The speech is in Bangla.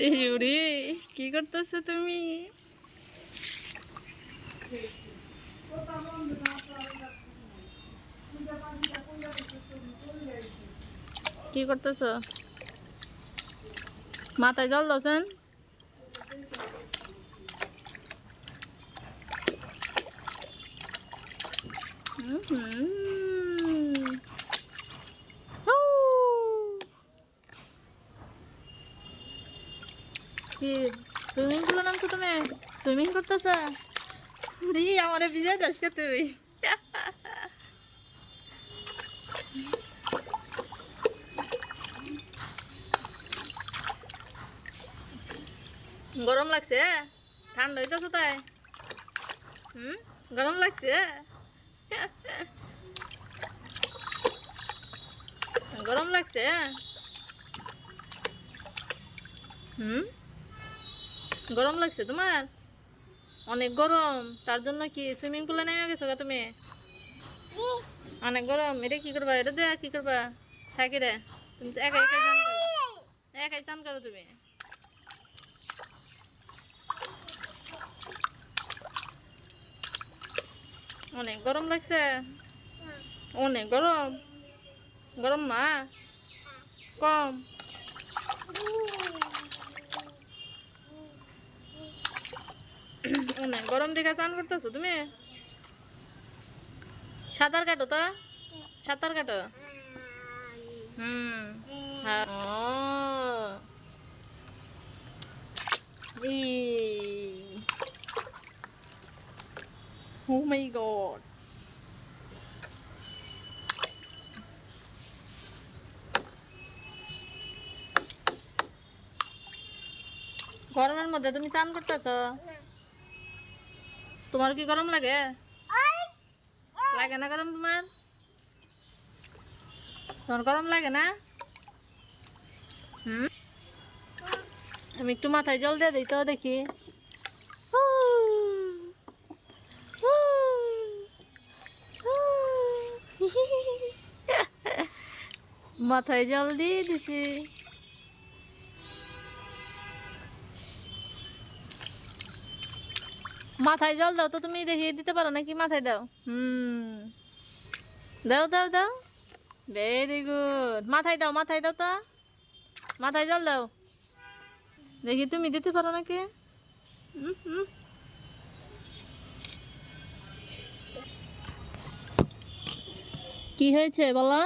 ইউরি কি করতেছো তুমি? কি করতেছো? মাথায় জল দাওছেন? কি সুইমিং পুলে নামছো তুমি? সুইমিং করতেছ? আমারে ভিজে যাস কে তুই? গরম লাগছে? ঠান্ডা হইতেছে তাই? গরম লাগছে? গরম লাগছে? গরম লাগছে তোমার? অনেক গরম, তার জন্য কি সুইমিং পুলে নেমে গেছো গা তুমি? অনেক গরম, এটা কি করবা? এটা দেয়া কি করবা? থাকি রে, তুমি তো একাই একাই চান করো, একাই চান করো তুমি। অনেক গরম লাগছে? অনেক গরম? গরম না কম? অনেক গরম দেখে চান করতেছো তুমি? সাঁতার কাটো তো, সাঁতার কাটো। হ্যাঁ। Oh my god. গরমের মধ্যে তুমি চান করতেছ? তোমার কি গরম লাগে? লাগে না গরম তোমার? তোমার গরম লাগে না? আমি একটু মাথায় জল দিয়ে দিই তো দেখি। মাথায় জল দিয়ে দিছি। মাথায় জল দাও তো তুমি, দেখি দিতে পারো নাকি? মাথায় দাও। দাও দাও দাও, ভেরি গুড। মাথায় দাও, মাথায় দাও তো, মাথায় জল দাও দেখি তুমি দিতে পারো নাকি? কি হয়েছে বলো?